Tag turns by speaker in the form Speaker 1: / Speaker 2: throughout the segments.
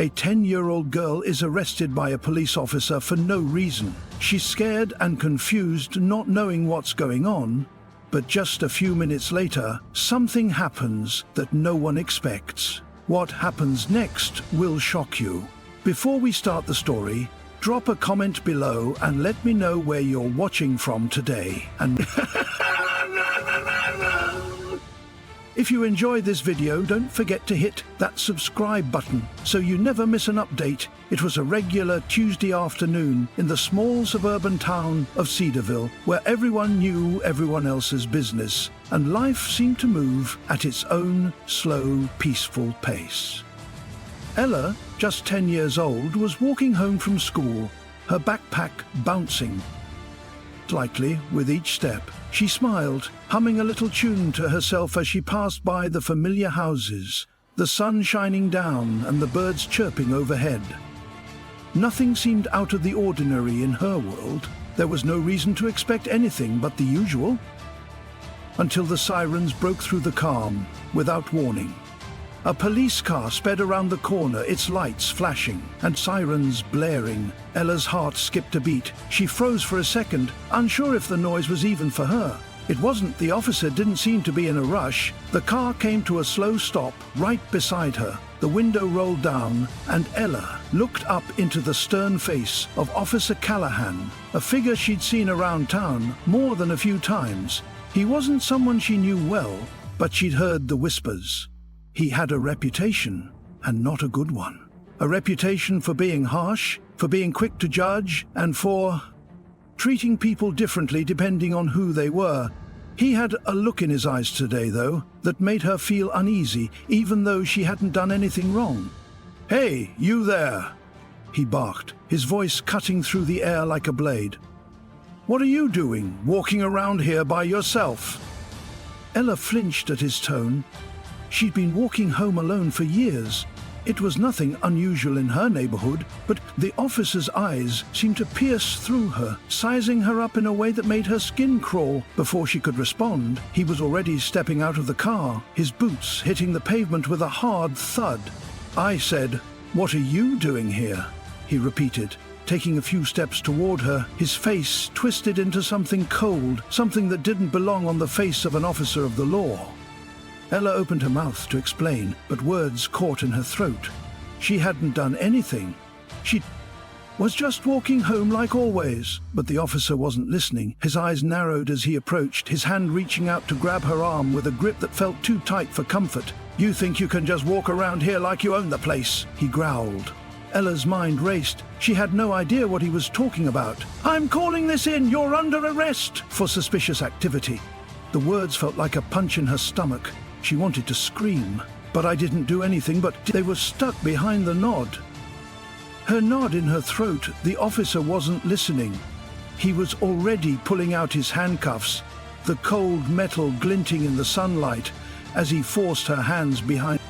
Speaker 1: A 10-year-old girl is arrested by a police officer for no reason. She's scared and confused, not knowing what's going on. But just a few minutes later, something happens that no one expects. What happens next will shock you. Before we start the story, drop a comment below and let me know where you're watching from today. And if you enjoyed this video, don't forget to hit that subscribe button so you never miss an update. It was a regular Tuesday afternoon in the small suburban town of Cedarville, where everyone knew everyone else's business, and life seemed to move at its own slow, peaceful pace. Ella, just 10 years old, was walking home from school, her backpack bouncing slightly with each step. She smiled, humming a little tune to herself as she passed by the familiar houses, the sun shining down and the birds chirping overhead. Nothing seemed out of the ordinary in her world. There was no reason to expect anything but the usual, until the sirens broke through the calm without warning. A police car sped around the corner, its lights flashing and sirens blaring. Ella's heart skipped a beat. She froze for a second, unsure if the noise was even for her. It wasn't. The officer didn't seem to be in a rush. The car came to a slow stop right beside her. The window rolled down, and Ella looked up into the stern face of Officer Callahan, a figure she'd seen around town more than a few times. He wasn't someone she knew well, but she'd heard the whispers. He had a reputation, and not a good one. A reputation for being harsh, for being quick to judge, and for treating people differently depending on who they were. He had a look in his eyes today, though, that made her feel uneasy, even though she hadn't done anything wrong. "Hey, you there!" he barked, his voice cutting through the air like a blade. "What are you doing, walking around here by yourself?" Ella flinched at his tone. She'd been walking home alone for years. It was nothing unusual in her neighborhood, but the officer's eyes seemed to pierce through her, sizing her up in a way that made her skin crawl. Before she could respond, he was already stepping out of the car, his boots hitting the pavement with a hard thud. "I said, what are you doing here?" he repeated, taking a few steps toward her, his face twisted into something cold, something that didn't belong on the face of an officer of the law. Ella opened her mouth to explain, but words caught in her throat. She hadn't done anything. She was just walking home like always. But the officer wasn't listening. His eyes narrowed as he approached, his hand reaching out to grab her arm with a grip that felt too tight for comfort. "You think you can just walk around here like you own the place?" he growled. Ella's mind raced. She had no idea what he was talking about. "I'm calling this in. You're under arrest for suspicious activity." The words felt like a punch in her stomach. She wanted to scream, but I didn't do anything, but they were stuck behind the nod. Her nod in her throat. The officer wasn't listening. He was already pulling out his handcuffs, the cold metal glinting in the sunlight as he forced her hands behind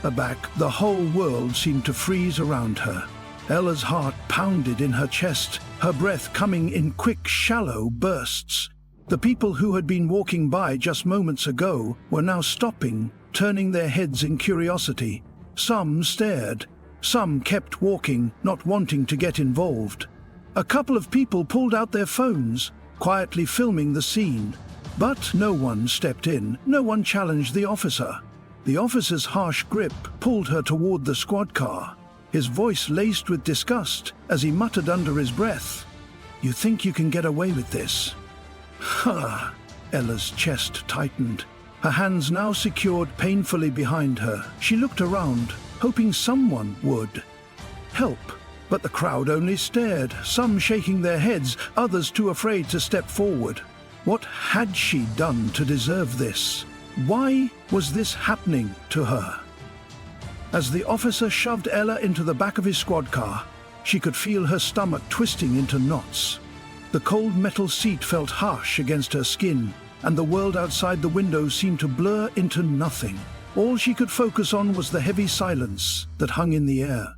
Speaker 1: her back. The whole world seemed to freeze around her. Ella's heart pounded in her chest, her breath coming in quick, shallow bursts. The people who had been walking by just moments ago were now stopping, turning their heads in curiosity. Some stared. Some kept walking, not wanting to get involved. A couple of people pulled out their phones, quietly filming the scene. But no one stepped in. No one challenged the officer. The officer's harsh grip pulled her toward the squad car, his voice laced with disgust as he muttered under his breath, "You think you can get away with this?" "Ha!" Ella's chest tightened, her hands now secured painfully behind her. She looked around, hoping someone would help. But the crowd only stared, some shaking their heads, others too afraid to step forward. What had she done to deserve this? Why was this happening to her? As the officer shoved Ella into the back of his squad car, she could feel her stomach twisting into knots. The cold metal seat felt harsh against her skin, and the world outside the window seemed to blur into nothing. All she could focus on was the heavy silence that hung in the air,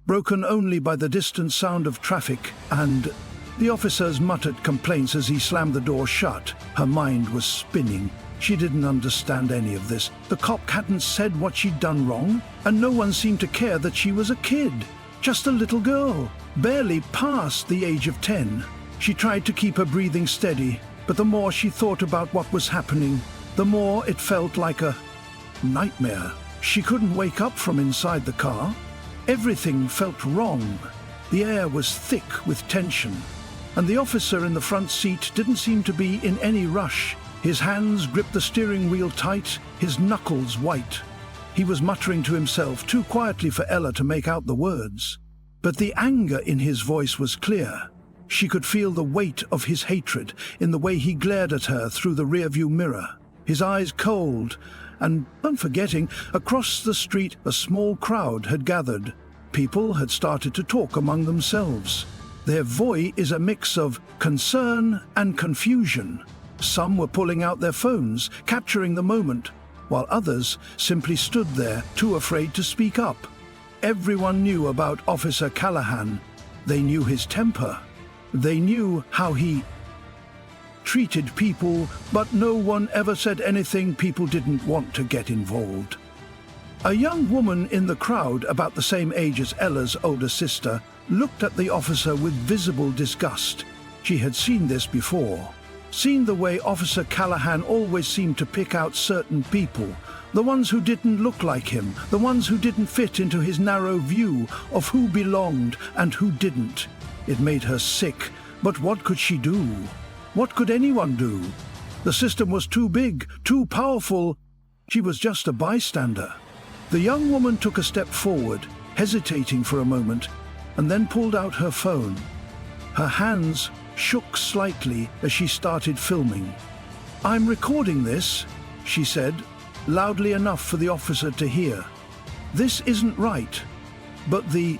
Speaker 1: broken only by the distant sound of traffic and the officer's muttered complaints as he slammed the door shut. Her mind was spinning. She didn't understand any of this. The cop hadn't said what she'd done wrong, and no one seemed to care that she was a kid. Just a little girl, barely past the age of 10. She tried to keep her breathing steady, but the more she thought about what was happening, the more it felt like a nightmare. She couldn't wake up from inside the car. Everything felt wrong. The air was thick with tension, and the officer in the front seat didn't seem to be in any rush. His hands gripped the steering wheel tight, his knuckles white. He was muttering to himself, too quietly for Ella to make out the words. But the anger in his voice was clear. She could feel the weight of his hatred in the way he glared at her through the rearview mirror, his eyes cold, and, unforgetting, across the street a small crowd had gathered. People had started to talk among themselves. Their voice is a mix of concern and confusion. Some were pulling out their phones, capturing the moment, while others simply stood there, too afraid to speak up. Everyone knew about Officer Callahan. They knew his temper. They knew how he treated people, but no one ever said anything. People didn't want to get involved. A young woman in the crowd, about the same age as Ella's older sister, looked at the officer with visible disgust. She had seen this before. Seen the way Officer Callahan always seemed to pick out certain people, the ones who didn't look like him, the ones who didn't fit into his narrow view of who belonged and who didn't. It made her sick, but what could she do? What could anyone do? The system was too big, too powerful. She was just a bystander. The young woman took a step forward, hesitating for a moment, and then pulled out her phone. Her hands shook slightly as she started filming. "I'm recording this," she said, loudly enough for the officer to hear. "This isn't right." But the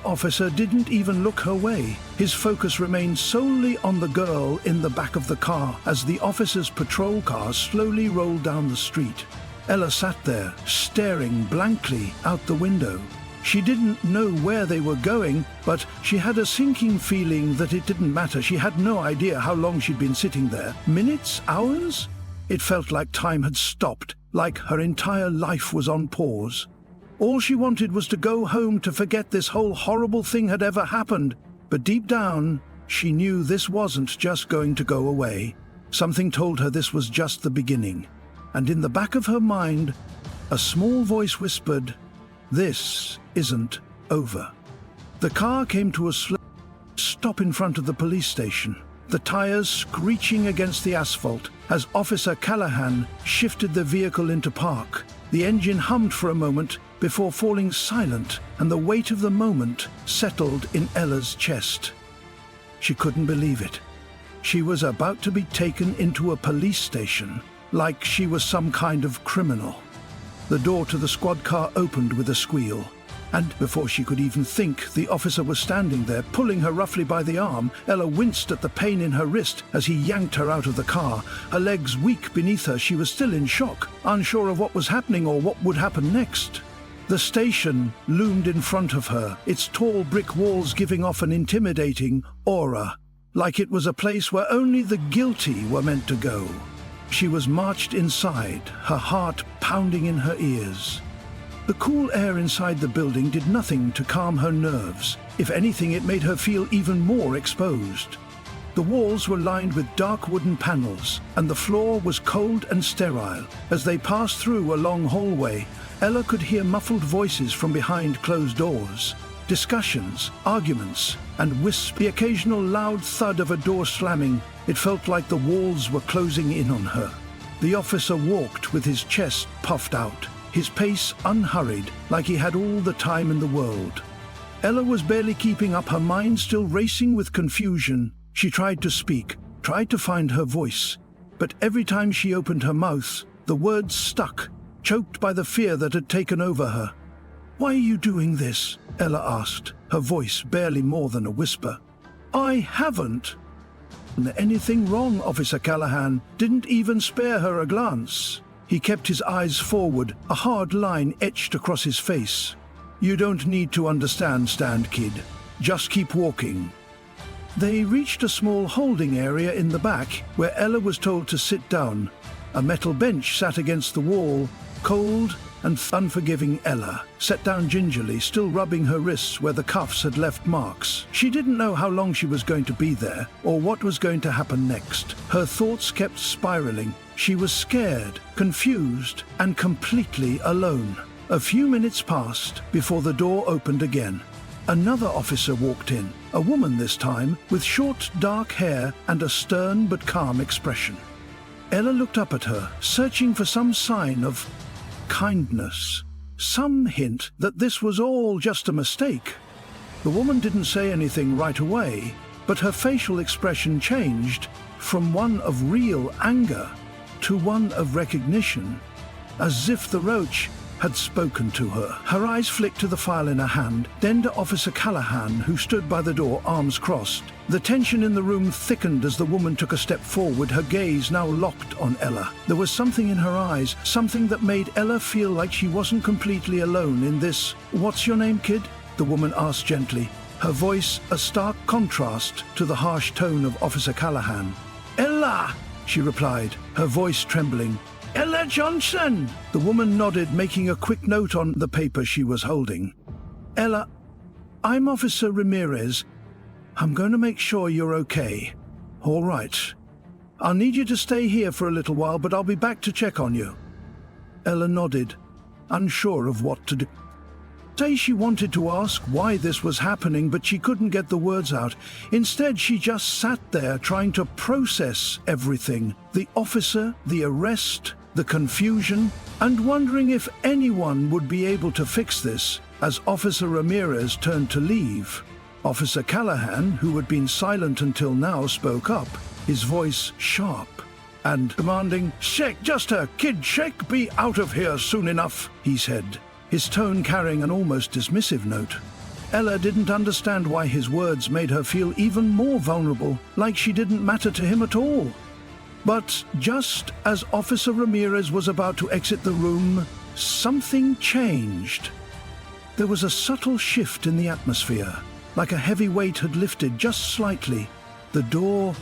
Speaker 1: officer didn't even look her way. His focus remained solely on the girl in the back of the car as the officer's patrol car slowly rolled down the street. Ella sat there, staring blankly out the window. She didn't know where they were going, but she had a sinking feeling that it didn't matter. She had no idea how long she'd been sitting there. Minutes? Hours? It felt like time had stopped, like her entire life was on pause. All she wanted was to go home, to forget this whole horrible thing had ever happened. But deep down, she knew this wasn't just going to go away. Something told her this was just the beginning. And in the back of her mind, a small voice whispered, "This isn't over." The car came to a slow stop in front of the police station, the tires screeching against the asphalt as Officer Callahan shifted the vehicle into park. The engine hummed for a moment before falling silent, and the weight of the moment settled in Ella's chest. She couldn't believe it. She was about to be taken into a police station, like she was some kind of criminal. The door to the squad car opened with a squeal, and before she could even think, the officer was standing there, pulling her roughly by the arm. Ella winced at the pain in her wrist as he yanked her out of the car, her legs weak beneath her. She was still in shock, unsure of what was happening or what would happen next. The station loomed in front of her, its tall brick walls giving off an intimidating aura, like it was a place where only the guilty were meant to go. She was marched inside, her heart pounding in her ears. The cool air inside the building did nothing to calm her nerves. If anything, it made her feel even more exposed. The walls were lined with dark wooden panels, and the floor was cold and sterile. As they passed through a long hallway, Ella could hear muffled voices from behind closed doors. Discussions, arguments, and wisps, the occasional loud thud of a door slamming. It felt like the walls were closing in on her. The officer walked with his chest puffed out, his pace unhurried, like he had all the time in the world. Ella was barely keeping up, her mind still racing with confusion. She tried to speak, tried to find her voice, but every time she opened her mouth, the words stuck, choked by the fear that had taken over her. "Why are you doing this?" Ella asked, her voice barely more than a whisper. "I haven't." "Anything wrong?" Officer Callahan didn't even spare her a glance. He kept his eyes forward, a hard line etched across his face. "You don't need to understand, kid. Just keep walking." They reached a small holding area in the back, where Ella was told to sit down. A metal bench sat against the wall. Cold and unforgiving Ella sat down gingerly, still rubbing her wrists where the cuffs had left marks. She didn't know how long she was going to be there or what was going to happen next. Her thoughts kept spiraling. She was scared, confused, and completely alone. A few minutes passed before the door opened again. Another officer walked in, a woman this time, with short, dark hair and a stern but calm expression. Ella looked up at her, searching for some sign of kindness, some hint that this was all just a mistake. The woman didn't say anything right away, but her facial expression changed from one of real anger to one of recognition, as if the roach had spoken to her. Her eyes flicked to the file in her hand, then to Officer Callahan, who stood by the door, arms crossed. The tension in the room thickened as the woman took a step forward, her gaze now locked on Ella. There was something in her eyes, something that made Ella feel like she wasn't completely alone in this. "What's your name, kid?" the woman asked gently, her voice a stark contrast to the harsh tone of Officer Callahan. "Ella," she replied, her voice trembling. "Ella Johnson!" The woman nodded, making a quick note on the paper she was holding. "Ella, I'm Officer Ramirez. I'm going to make sure you're okay. All right. I'll need you to stay here for a little while, but I'll be back to check on you." Ella nodded, unsure of what to do. She wanted to ask why this was happening, but she couldn't get the words out. Instead, she just sat there trying to process everything. The officer, the arrest, the confusion, and wondering if anyone would be able to fix this. As Officer Ramirez turned to leave, Officer Callahan, who had been silent until now, spoke up, his voice sharp and demanding, "Shake, just a kid, Shake, be out of here soon enough," he said, his tone carrying an almost dismissive note. Ella didn't understand why his words made her feel even more vulnerable, like she didn't matter to him at all. But just as Officer Ramirez was about to exit the room, something changed. There was a subtle shift in the atmosphere, like a heavy weight had lifted just slightly. The door